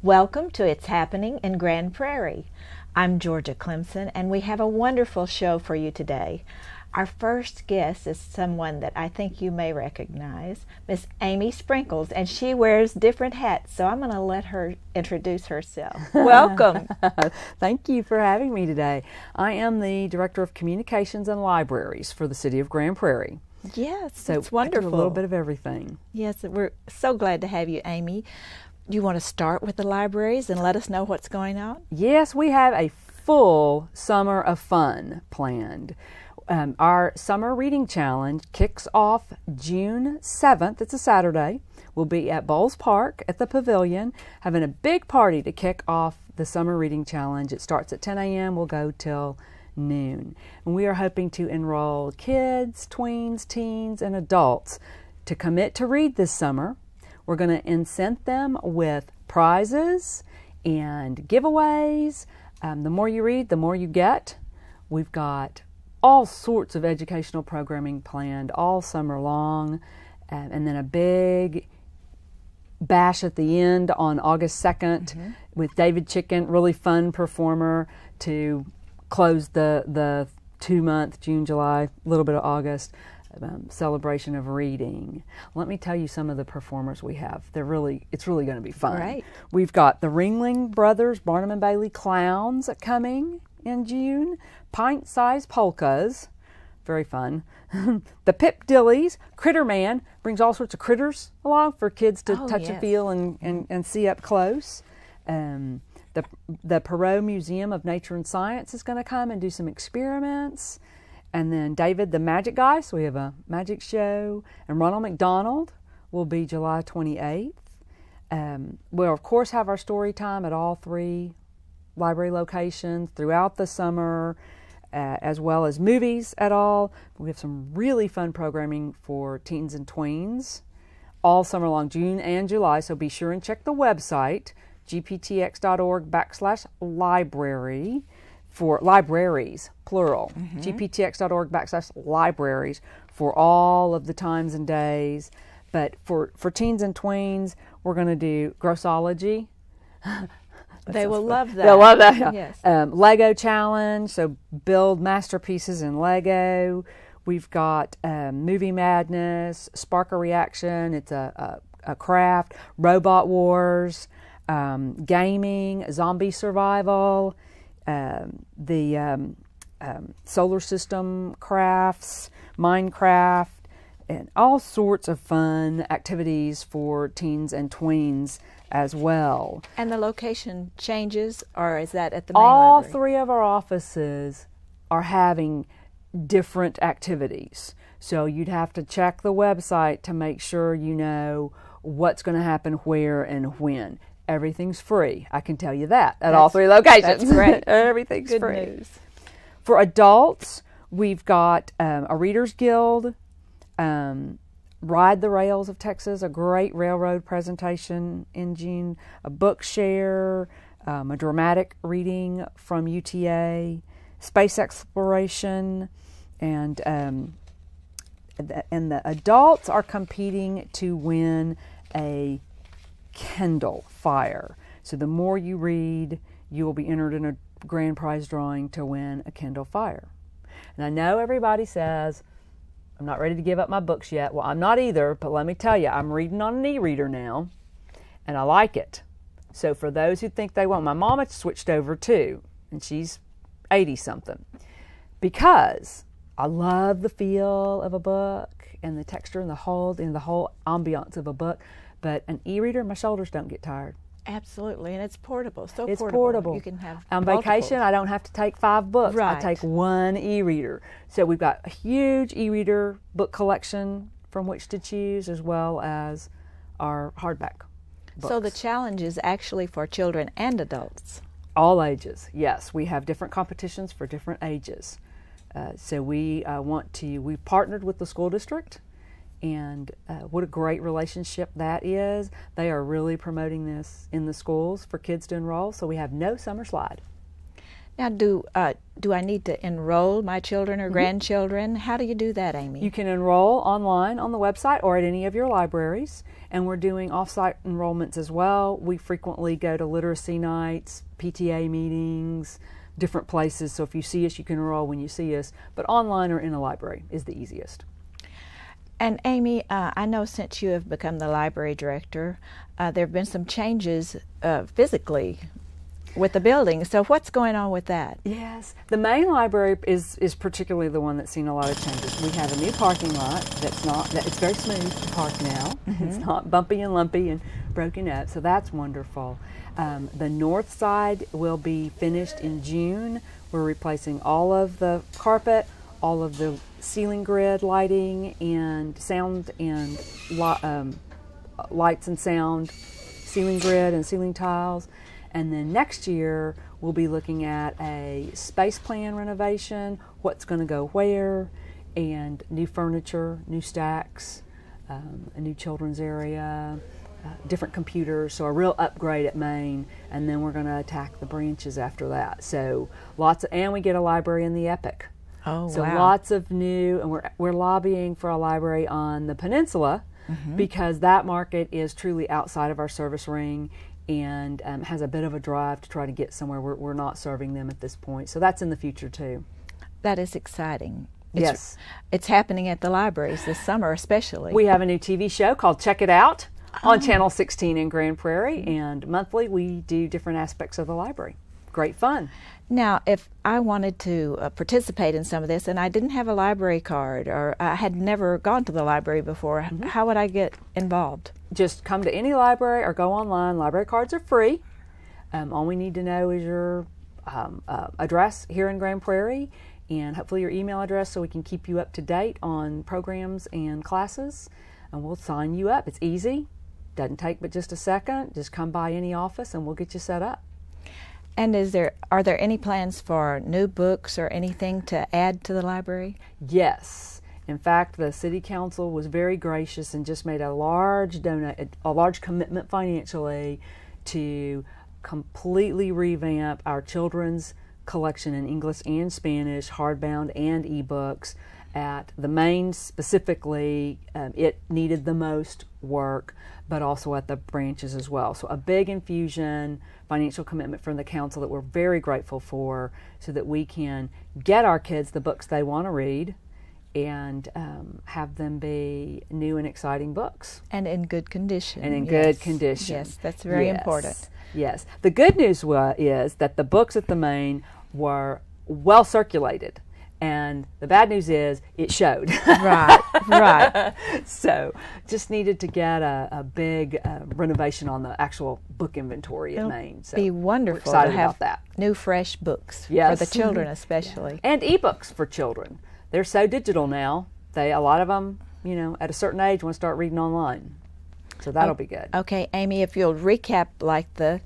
Welcome to It's Happening in Grand Prairie. I'm Georgia Clemson, and we have a wonderful show for you today. Our first guest is someone that I think you may recognize, Miss Amy Sprinkles, and she wears different hats, so I'm going to let her introduce herself. Welcome. Thank you for having me today. I am the Director of Communications and Libraries for the City of Grand Prairie. Yes, So it's wonderful. I do a little bit of everything. Yes, we're so glad to have you, Amy. Do you want to start with the libraries and let us know what's going on? Yes, we have a full summer of fun planned. Our summer reading challenge kicks off June 7th. It's a Saturday. We'll be at Bowles Park at the Pavilion having a big party to kick off the summer reading challenge. It starts at 10 a.m. We'll go till noon. And we are hoping to enroll kids, tweens, teens, and adults to commit to read this summer. We're going to incent them with prizes and giveaways. The more you read, the more you get. We've got all sorts of educational programming planned all summer long, and then a big bash at the end on August 2nd with David Chicken, really fun performer, to close the 2-month, June, July, a little bit of August, celebration of reading. Let me tell you some of the performers we have. It's really going to be fun. Right. We've got the Ringling Brothers Barnum and Bailey Clowns coming in June. Pint-sized polkas, very fun. The Pip Dillies, Critter Man, brings all sorts of critters along for kids to touch and feel and see up close. The Perot Museum of Nature and Science is going to come and do some experiments. And then David the Magic Guy, so we have a magic show. And Ronald McDonald will be July 28th. We'll, of course, have our story time at all 3 library locations throughout the summer, as well as movies at all. We have some really fun programming for teens and tweens all summer long, June and July, so be sure and check the website, gptx.org/library, for libraries, plural, gptx.org/libraries for all of the times and days. But for teens and tweens, we're going to do Grossology. They will love that. They'll love that. Yes. Lego challenge, so build masterpieces in Lego. We've got Movie Madness, Spark a Reaction, it's a craft, Robot Wars, gaming, zombie survival, the solar system crafts, Minecraft, and all sorts of fun activities for teens and tweens as well. And the location changes, or is that at the main All library? 3 of our offices are having different activities. So you'd have to check the website to make sure you know what's going to happen where and when. Everything's free. I can tell you that at all 3 locations. That's great. Everything's Good free. news. For adults, we've got a Reader's Guild, Ride the Rails of Texas, a great railroad presentation in June, a book share, a dramatic reading from UTA, space exploration, and the adults are competing to win a Kindle Fire. So the more you read, you will be entered in a grand prize drawing to win a Kindle Fire. And I know everybody says, I'm not ready to give up my books yet. Well, I'm not either, but let me tell you, I'm reading on an e-reader now, and I like it. So for those who think they won't, my mom had switched over too, and she's 80-something, because I love the feel of a book and the texture and the whole ambiance of a book, but an e-reader, my shoulders don't get tired. Absolutely, and it's portable. It's portable. You can have on multiples. vacation. I don't have to take 5 books. Right. I take 1 e-reader. So we've got a huge e-reader book collection from which to choose, as well as our hardback books. So the challenge is actually for children and adults. All ages, yes. We have different competitions for different ages. So we've partnered with the school district, and what a great relationship that is. They are really promoting this in the schools for kids to enroll, so we have no summer slide. Now, do I need to enroll my children or grandchildren? How do you do that, Amy? You can enroll online on the website or at any of your libraries, and we're doing off-site enrollments as well. We frequently go to literacy nights, PTA meetings, different places. So if you see us, you can enroll when you see us, but online or in a library is the easiest. And Amy, I know since you have become the library director, there have been some changes physically with the building. So what's going on with that? Yes, the main library is particularly the one that's seen a lot of changes. We have a new parking lot it's very smooth to park now. It's not bumpy and lumpy and broken up, so that's wonderful. The north side will be finished in June. We're replacing all of the carpet, all of the ceiling grid lighting and sound and lights and sound, ceiling grid and ceiling tiles. And then next year, we'll be looking at a space plan renovation, what's going to go where, and new furniture, new stacks, a new children's area, different computers, so a real upgrade at Main, and then we're going to attack the branches after that. So and we get a library in the Epic. Oh, so wow. Lots of new, and we're lobbying for a library on the peninsula because that market is truly outside of our service ring and has a bit of a drive to try to get somewhere. We're not serving them at this point. So that's in the future too. That is exciting. Yes. It's happening at the libraries this summer especially. We have a new TV show called Check It Out on Channel 16 in Grand Prairie, and monthly we do different aspects of the library. Great fun. Now, if I wanted to participate in some of this and I didn't have a library card or I had never gone to the library before, how would I get involved? Just come to any library or go online. Library cards are free. All we need to know is your address here in Grand Prairie and hopefully your email address so we can keep you up to date on programs and classes, and we'll sign you up. It's easy. Doesn't take but just a second. Just come by any office and we'll get you set up. And are there any plans for new books or anything to add to the library? Yes. In fact, the City Council was very gracious and just made a large commitment financially to completely revamp our children's collection in English and Spanish, hardbound and ebooks. At the Main specifically, it needed the most work, but also at the branches as well. So a big infusion, financial commitment from the council that we're very grateful for, so that we can get our kids the books they want to read and have them be new and exciting books. And in good condition. And in good condition. Yes, that's very important. Yes. The good news is that the books at the Main were well circulated. And the bad news is it showed. Right. So just needed to get a big renovation on the actual book inventory at Main. So be wonderful we're to excited have about that. New fresh books Yes. for the children especially. And ebooks for children. They're so digital now. A lot of them, at a certain age want to start reading online. So that'll be good. Okay, Amy, if you'll recap like the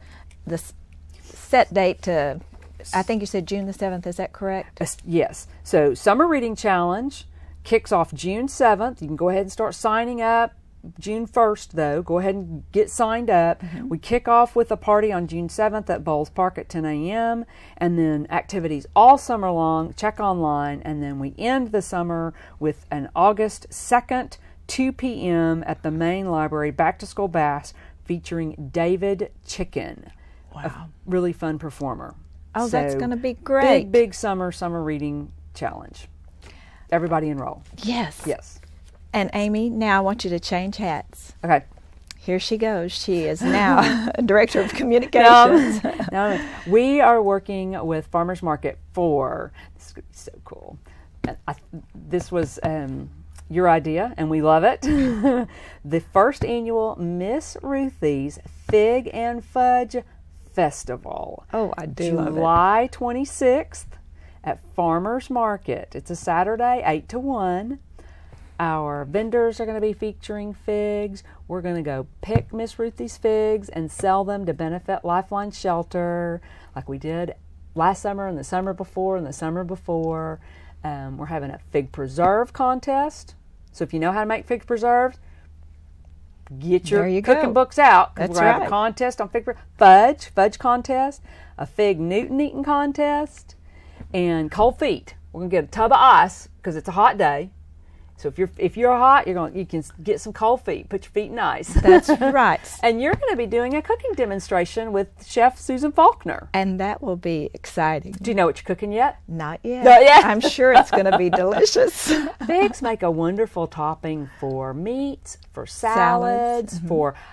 set date to, I think you said June the 7th, is that correct? Yes. So Summer Reading Challenge kicks off June 7th. You can go ahead and start signing up. June 1st, though, go ahead and get signed up. We kick off with a party on June 7th at Bowles Park at 10 a.m. and then activities all summer long. Check online. And then we end the summer with an August 2nd, 2 p.m. at the Main Library Back to School Bash featuring David Chicken. Wow. A really fun performer. Oh, that's going to be great. Big summer reading challenge. Everybody enroll. Yes. Yes. And Amy, now I want you to change hats. Okay. Here she goes. She is now Director of Communications. No, we are working with Farmers Market for, this is going to be so cool. This was your idea, and we love it. The first annual Miss Ruthie's Fig and Fudge Festival. Oh, I do love it. July 26th at Farmers Market. It's a Saturday, 8 to 1. Our vendors are going to be featuring figs. We're going to go pick Miss Ruthie's figs and sell them to benefit Lifeline Shelter like we did last summer and the summer before and the summer before. We're having a fig preserve contest. So if you know how to make fig preserves, get your There you cooking go. books out. 'Cause That's we're going to have right. a contest on fudge contest, a fig Newton eating contest, and cold feet. We're going to get a tub of ice because it's a hot day. So if you're hot, you can get some cold feet. Put your feet in ice. That's right. And you're going to be doing a cooking demonstration with Chef Susan Faulkner. And that will be exciting. Do you know what you're cooking yet? Not yet. Not yet. I'm sure it's going to be delicious. Figs make a wonderful topping for meats, for salads,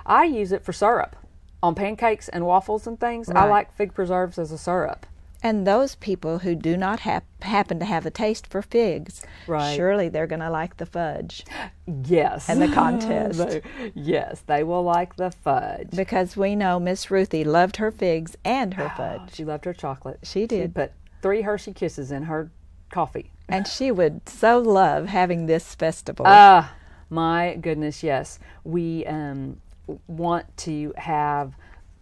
I use it for syrup on pancakes and waffles and things. Right. I like fig preserves as a syrup. And those people who do not happen to have a taste for figs, Right. surely they're going to like the fudge Yes. and the contest. Yes, they will like the fudge. Because we know Miss Ruthie loved her figs and her fudge. She loved her chocolate. She did. She put 3 Hershey Kisses in her coffee. And she would so love having this festival. My goodness, yes. We want to have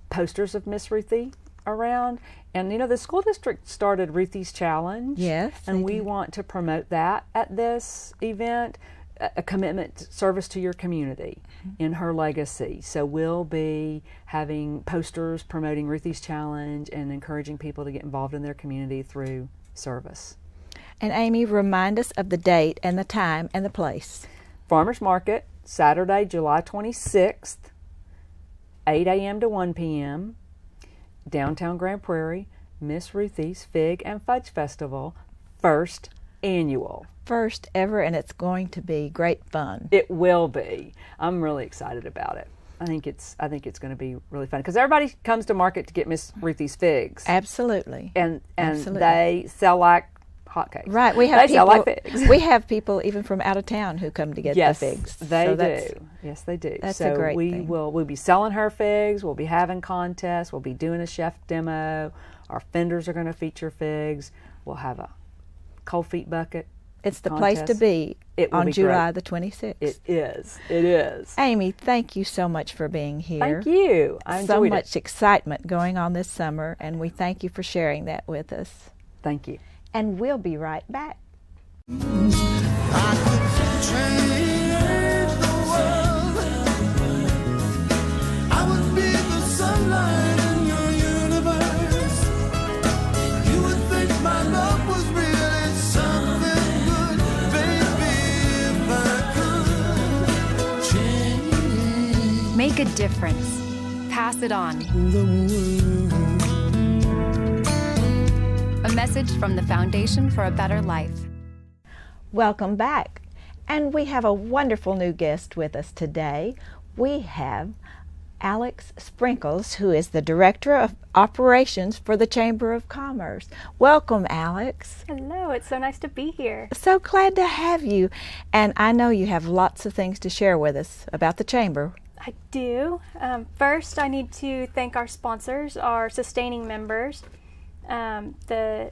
posters of Miss Ruthie around. And, the school district started Ruthie's Challenge. Yes, And they we did. want to promote that at this event, a commitment, service to your community in her legacy. So we'll be having posters promoting Ruthie's Challenge and encouraging people to get involved in their community through service. And Amy, remind us of the date and the time and the place. Farmers Market, Saturday, July 26th, 8 a.m. to 1 p.m., downtown Grand Prairie, Miss Ruthie's Fig and Fudge Festival, first annual. First ever, and it's going to be great fun. It will be. I'm really excited about it. I think it's going to be really fun because everybody comes to market to get Miss Ruthie's figs, Absolutely. and Absolutely. they sell like hotcakes. Right, we have They people. sell like figs. We have people even from out of town who come to get Yes, the figs. they So that's- do. Yes, they do. that's so a great we thing. we'll be selling her figs. We'll be having contests. We'll be doing a chef demo. Our vendors are going to feature figs. We'll have a cold feet bucket. It's the place to contest. be It will on be July great. the 26th. It is. It is. Amy, thank you so much for being here. Thank you. I So enjoyed much it. excitement going on this summer, and we thank you for sharing that with us. Thank you. And we'll be right back. I could change the world. I would be the sunlight in your universe. You would think my love was really something good, baby, if I could change Make a difference. Pass it on. the world. A message from the Foundation for a Better Life. Welcome back. And we have a wonderful new guest with us today. We have Alex Sprinkles, who is the Director of Operations for the Chamber of Commerce. Welcome, Alex. Hello, it's so nice to be here. So glad to have you. And I know you have lots of things to share with us about the Chamber. I do. First, I need to thank our sponsors, our sustaining members. The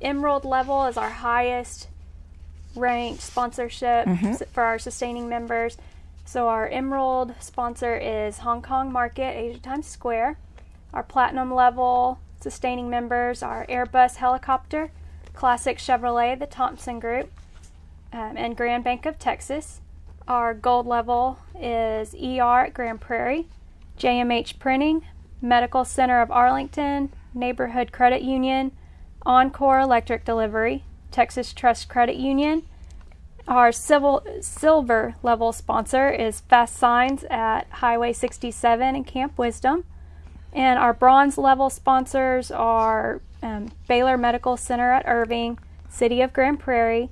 Emerald level is our highest ranked sponsorship for our sustaining members. So our Emerald sponsor is Hong Kong Market, Asia Times Square. Our Platinum level sustaining members are Airbus Helicopter, Classic Chevrolet, the Thompson Group, and Grand Bank of Texas. Our Gold level is ER at Grand Prairie, JMH Printing, Medical Center of Arlington, Neighborhood Credit Union, Encore Electric Delivery, Texas Trust Credit Union. Our silver level sponsor is Fast Signs at Highway 67 and Camp Wisdom. And our bronze level sponsors are Baylor Medical Center at Irving, City of Grand Prairie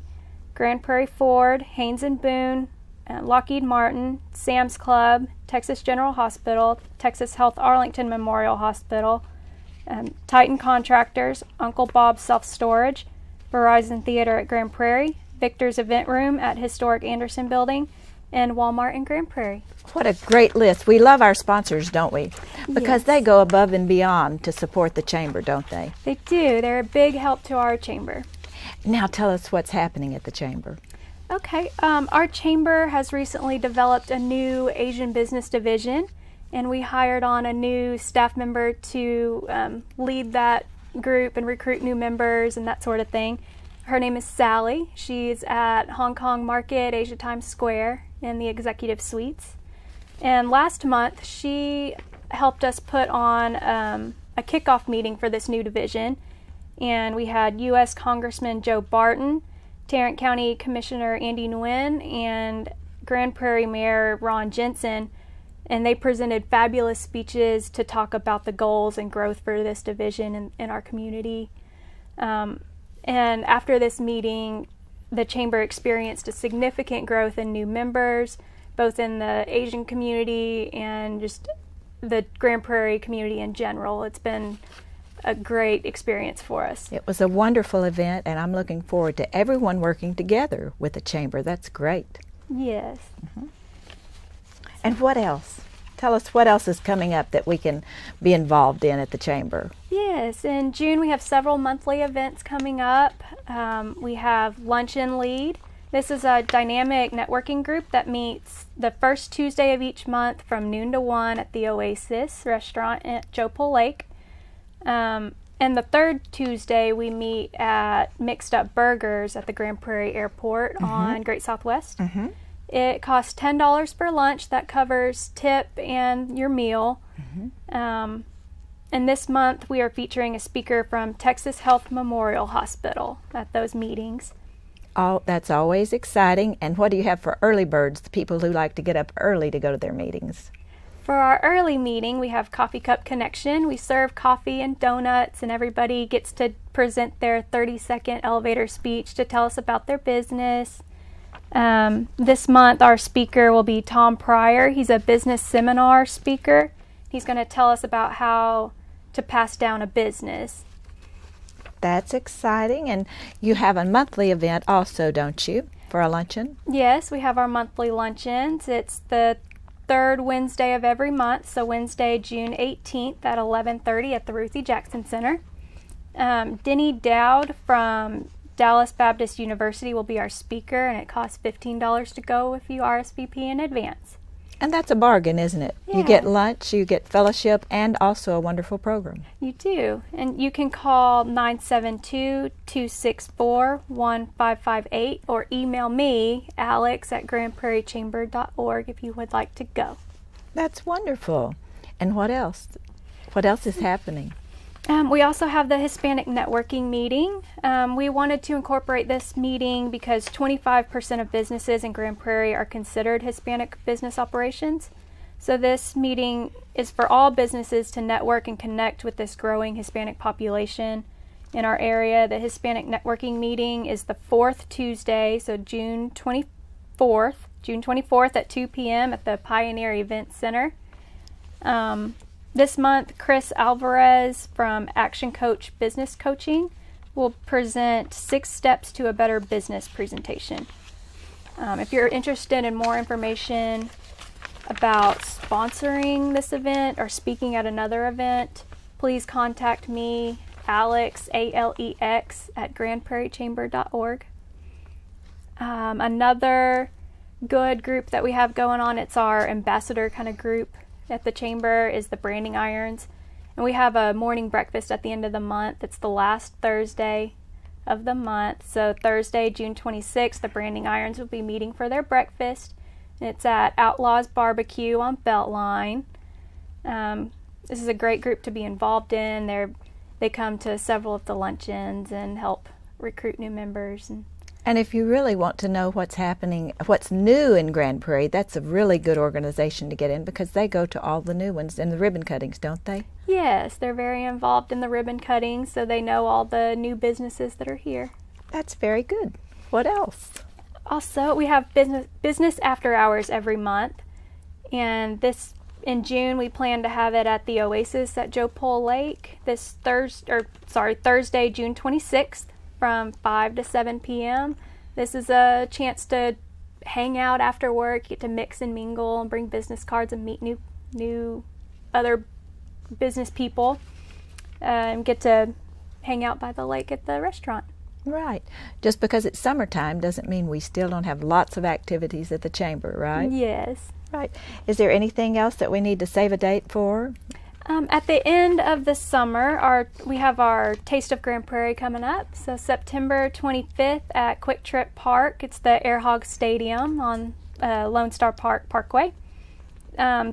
Ford, Haynes and Boone, Lockheed Martin, Sam's Club, Texas General Hospital, Texas Health Arlington Memorial Hospital, Titan Contractors, Uncle Bob's Self Storage, Verizon Theater at Grand Prairie, Victor's Event Room at Historic Anderson Building, and Walmart in Grand Prairie. What a great list. We love our sponsors, don't we? Because Yes. they go above and beyond to support the Chamber, don't they? They do. They're a big help to our chamber. Now tell us what's happening at the Chamber. Okay, our chamber has recently developed a new Asian business division, and we hired on a new staff member to lead that group and recruit new members and that sort of thing. Her name is Sally. She's at Hong Kong Market, Asia Times Square in the executive suites. And last month, she helped us put on a kickoff meeting for this new division. And we had U.S. Congressman Joe Barton, Tarrant County Commissioner Andy Nguyen, and Grand Prairie Mayor Ron Jensen. And they presented fabulous speeches to talk about the goals and growth for this division in our community. And after this meeting, the Chamber experienced a significant growth in new members, both in the Asian community and just the Grand Prairie community in general. It's been a great experience for us. It was a wonderful event, and I'm looking forward to everyone working together with the Chamber. That's great. Yes. And what else? Tell us what else is coming up that we can be involved in at the Chamber. Yes, in June we have several monthly events coming up. We have Lunch and Lead. This is a dynamic networking group that meets the first Tuesday of each month from noon to 1 at the Oasis restaurant at Joe Pole Lake. And the third Tuesday we meet at Mixed Up Burgers at the Grand Prairie Airport on Great Southwest. It costs $10 for lunch. That covers tip and your meal. And this month we are featuring a speaker from Texas Health Memorial Hospital at those meetings. Oh, that's always exciting. And what do you have for early birds, the people who like to get up early to go to their meetings? For our early meeting, we have Coffee Cup Connection. We serve coffee and donuts, and everybody gets to present their 30-second elevator speech to tell us about their business. This month, our speaker will be Tom Prairie. He's a business seminar speaker. He's going to tell us about how to pass down a business. That's exciting. And you have a monthly event also, don't you, for a luncheon? Yes, we have our monthly luncheons. It's the third Wednesday of every month, so Wednesday, June 18th at 11:30 at the Ruthie Jackson Center. Denny Dowd from Dallas Baptist University will be our speaker, and it costs $15 to go if you RSVP in advance. And that's a bargain, isn't it? Yeah. You get lunch, you get fellowship, and also a wonderful program. You do, and you can call 972-264-1558 or email me, Alex, at grandprairiechamber.org if you would like to go. That's wonderful. And what else? What else is happening? We also have the Hispanic networking meeting. We wanted to incorporate this meeting because 25% of businesses in Grand Prairie are considered Hispanic business operations. So this meeting is for all businesses to network and connect with this growing Hispanic population in our area. The Hispanic networking meeting is the fourth Tuesday, so June 24th at 2 p.m. at the Pioneer Event Center. This month, Chris Alvarez from Action Coach Business Coaching will present 6 steps to a better business presentation. If you're interested in more information about sponsoring this event or speaking at another event, please contact me, Alex, ALEX, at grandprairiechamber.org. Another good group that we have going on, it's our ambassador kind of group at the Chamber, is the Branding Irons. And we have a morning breakfast at the end of the month. It's the last Thursday of the month. So Thursday, June 26th, the Branding Irons will be meeting for their breakfast. And it's at Outlaws Barbecue on Beltline. This is a great group to be involved in. They come to several of the luncheons and help recruit new members. And if you really want to know what's happening, what's new in Grand Prairie, that's a really good organization to get in because they go to all the new ones and the ribbon cuttings, don't they? Yes, they're very involved in the ribbon cutting, so they know all the new businesses that are here. That's very good. What else? Also, we have business after hours every month, and in June we plan to have it at the Oasis at Joe Pole Lake this Thursday, June 26th. From 5 to 7 p.m. This is a chance to hang out after work, get to mix and mingle and bring business cards and meet new other business people, and get to hang out by the lake at the restaurant. Right. Just because it's summertime doesn't mean we still don't have lots of activities at the Chamber, right? Yes. Right. Is there anything else that we need to save a date for? At the end of the summer, we have our Taste of Grand Prairie coming up. So September 25th at Quick Trip Park. It's the Air Hog Stadium on Lone Star Parkway.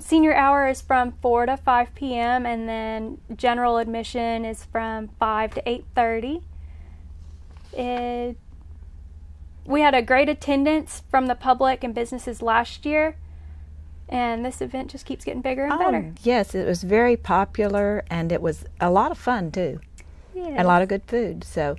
Senior hour is from 4 to 5 p.m. and then general admission is from 5 to 8:30. We had a great attendance from the public and businesses last year, and this event just keeps getting bigger and better. Yes, it was very popular, and it was a lot of fun too, and a lot of good food. So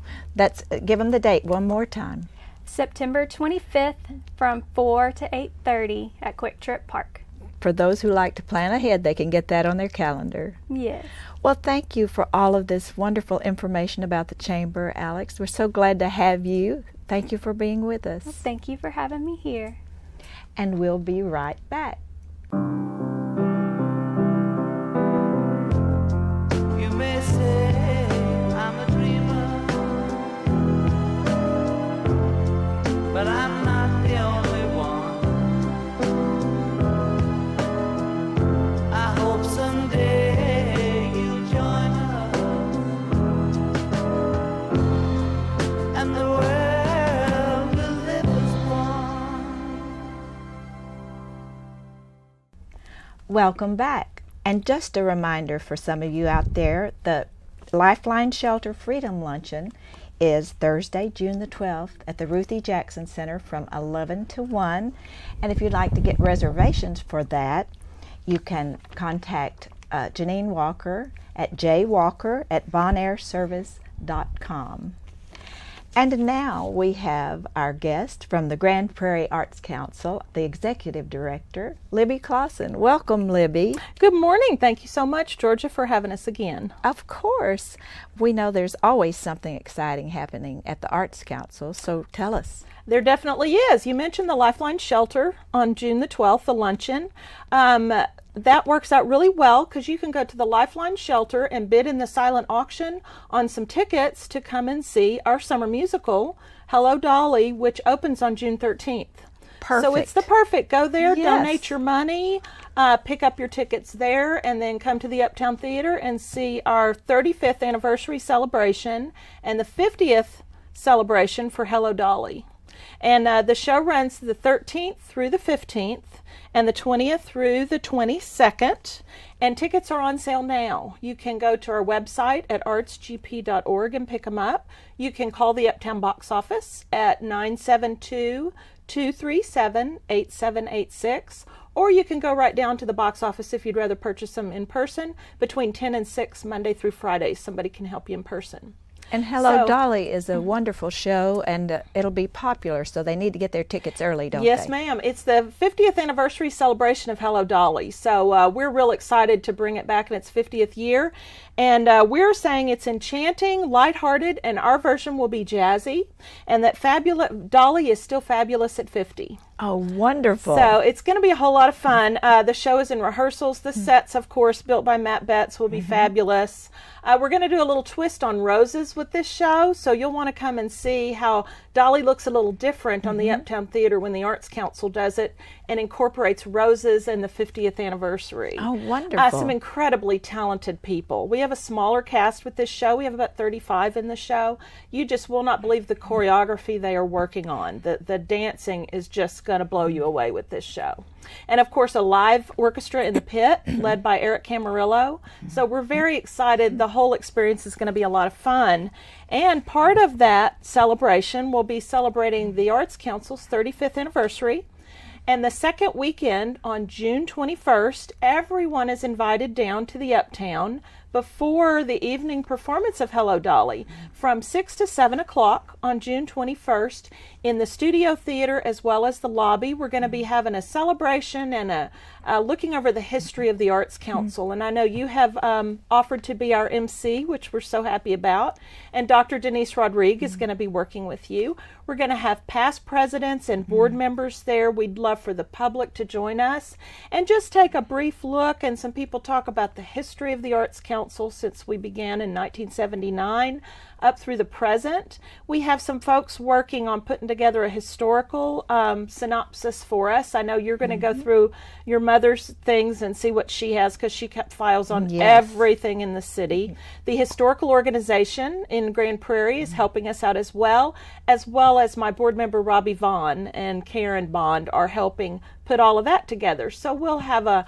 give them the date one more time. September 25th from 4 to 8:30 at Quick Trip Park. For those who like to plan ahead, they can get that on their calendar. Yes. Well, thank you for all of this wonderful information about the Chamber, Alex. We're so glad to have you. Thank you for being with us. Well, thank you for having me here. And we'll be right back. You may say I'm a dreamer, but I'm not the only one. I hope someday you'll join us, and the world will live as one. Welcome back. And just a reminder for some of you out there, the Lifeline Shelter Freedom Luncheon is Thursday, June the 12th at the Ruthie Jackson Center from 11 to 1. And if you'd like to get reservations for that, you can contact Janine Walker at jwalker@bonairservice.com. And now we have our guest from the Grand Prairie Arts Council, the Executive Director, Libby Clausen. Welcome, Libby. Good morning. Thank you so much, Georgia, for having us again. Of course. We know there's always something exciting happening at the Arts Council, so tell us. There definitely is. You mentioned the Lifeline Shelter on June the 12th, the luncheon. That works out really well because you can go to the Lifeline Shelter and bid in the silent auction on some tickets to come and see our summer musical, Hello Dolly, which opens on June 13th. Perfect. So it's the perfect. Go there, Yes. donate your money, pick up your tickets there, and then come to the Uptown Theater and see our 35th anniversary celebration and the 50th celebration for Hello Dolly. And the show runs the 13th through the 15th and the 20th through the 22nd. And tickets are on sale now. You can go to our website at artsgp.org and pick them up. You can call the Uptown box office at 972-237-8786. Or you can go right down to the box office if you'd rather purchase them in person between 10 and 6 Monday through Friday. Somebody can help you in person. And Hello So- Dolly is a wonderful show, and it'll be popular, so they need to get their tickets early, don't Yes, they? ma'am. It's the 50th anniversary celebration of Hello Dolly. So we're real excited to bring it back in its 50th year. And we're saying it's enchanting, lighthearted, and our version will be jazzy. And that fabulous Dolly is still fabulous at 50. Oh, wonderful. So it's going to be a whole lot of fun. The show is in rehearsals. The sets, of course, built by Matt Betts, will be fabulous. We're going to do a little twist on roses with this show, so you'll want to come and see how Dolly looks a little different on the Uptown Theater when the Arts Council does it and incorporates roses and the 50th anniversary. Oh, wonderful. Some incredibly talented people. We have a smaller cast with this show. We have about 35 in the show. You just will not believe the choreography they are working on. The dancing is just going to blow you away with this show. And of course, a live orchestra in the pit led by Eric Camarillo. So we're very excited. The whole experience is going to be a lot of fun. And part of that celebration will be celebrating the Arts Council's 35th anniversary. And the second weekend on June 21st, everyone is invited down to the Uptown before the evening performance of Hello Dolly from 6 to 7 o'clock on June 21st in the Studio Theater as well as the lobby. We're going to be having a celebration and looking over the history of the Arts Council. And I know you have offered to be our MC, which we're so happy about. And Dr. Denise Rodriguez is going to be working with you. We're going to have past presidents and board members there. We'd love for the public to join us and just take a brief look and some people talk about the history of the Arts Council Council since we began in 1979 up through the present. We have some folks working on putting together a historical synopsis for us. I know you're going to go through your mother's things and see what she has, because she kept files on everything in the city. The historical organization in Grand Prairie is helping us out as well as my board member Robbie Vaughn and Karen Bond are helping put all of that together. So we'll have a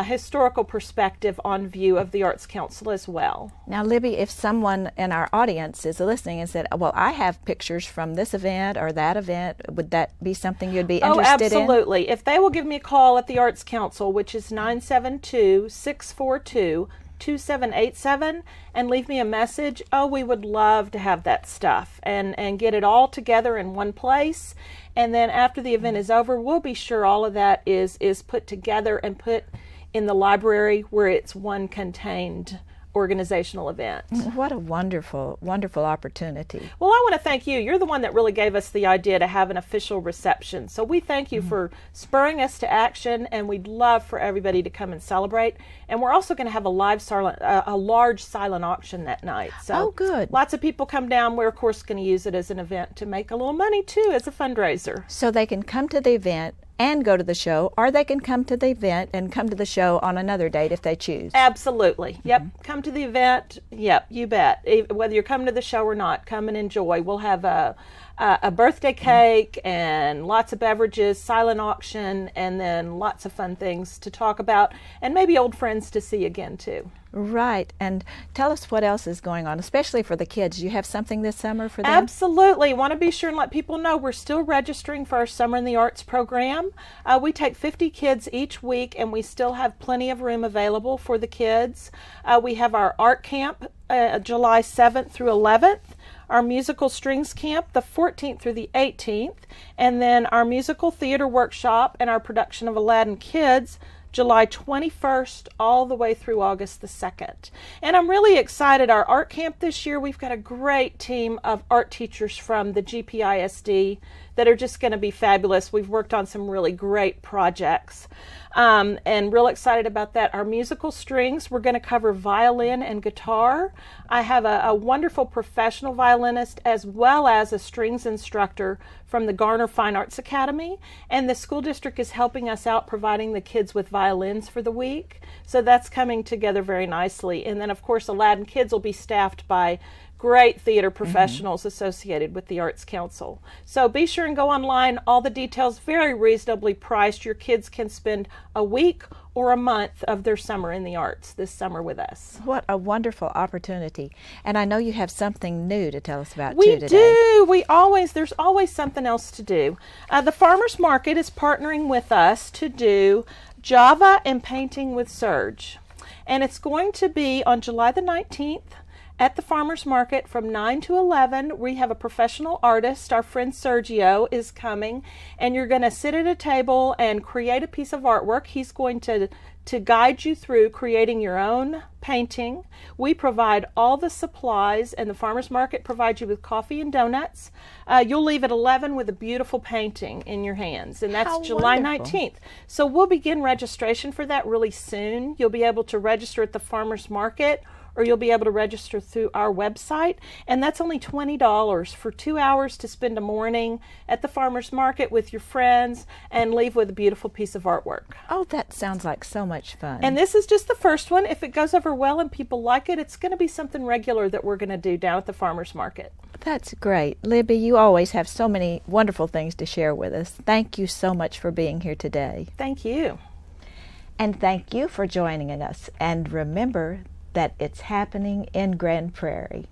historical perspective on view of the Arts Council as well. Now, Libby, if someone in our audience is listening and said, well, I have pictures from this event or that event, would that be something you'd be interested in? Oh, absolutely. If they will give me a call at the Arts Council, which is 972-642-2787, and leave me a message, we would love to have that stuff and get it all together in one place. And then after the event is over, we'll be sure all of that is put together and put in the library where it's one contained organizational event. What a wonderful, wonderful opportunity. Well, I want to thank you. You're the one that really gave us the idea to have an official reception. So we thank you for spurring us to action, and we'd love for everybody to come and celebrate. And we're also going to have a large silent auction that night. So good. Lots of people come down. We're, of course, going to use it as an event to make a little money, too, as a fundraiser. So they can come to the event and go to the show, or they can come to the event and come to the show on another date if they choose. Absolutely. Yep. Come to the event. Yep, you bet. Whether you're coming to the show or not, come and enjoy. We'll have a birthday cake and lots of beverages, silent auction, and then lots of fun things to talk about, and maybe old friends to see again, too. Right. And tell us what else is going on, especially for the kids. Do you have something this summer for them? Absolutely. Want to be sure and let people know we're still registering for our Summer in the Arts program. We take 50 kids each week, and we still have plenty of room available for the kids. We have our art camp July 7th through 11th. Our musical strings camp the 14th through the 18th, and then our musical theater workshop and our production of Aladdin Kids July 21st all the way through August the 2nd. And I'm really excited. Our art camp this year, we've got a great team of art teachers from the GPISD that are just going to be fabulous. We've worked on some really great projects. And real excited about that. Our musical strings, we're going to cover violin and guitar. I have a wonderful professional violinist as well as a strings instructor from the Garner Fine Arts Academy, and the school district is helping us out providing the kids with violins for the week. So that's coming together very nicely. And then, of course, Aladdin Kids will be staffed by great theater professionals associated with the Arts Council. So be sure and go online. All the details very reasonably priced. Your kids can spend a week or a month of their summer in the arts this summer with us. What a wonderful opportunity. And I know you have something new to tell us about We too today. do. There's always something else to do. The Farmers Market is partnering with us to do Java and Painting with Serge. And it's going to be on July the 19th. At the Farmers Market from 9 to 11, we have a professional artist. Our friend Sergio is coming, and you're going to sit at a table and create a piece of artwork. He's going to guide you through creating your own painting. We provide all the supplies, and the Farmers Market provides you with coffee and donuts. You'll leave at 11 with a beautiful painting in your hands, and that's How July wonderful. 19th. So we'll begin registration for that really soon. You'll be able to register at the Farmers Market, or you'll be able to register through our website, and that's only $20 for 2 hours to spend a morning at the Farmers Market with your friends and leave with a beautiful piece of artwork. Oh, that sounds like so much fun. And this is just the first one. If it goes over well and people like it, it's going to be something regular that we're going to do down at the Farmers Market. That's great. Libby, you always have so many wonderful things to share with us. Thank you so much for being here today. Thank you. And thank you for joining us. And remember that it's happening in Grand Prairie.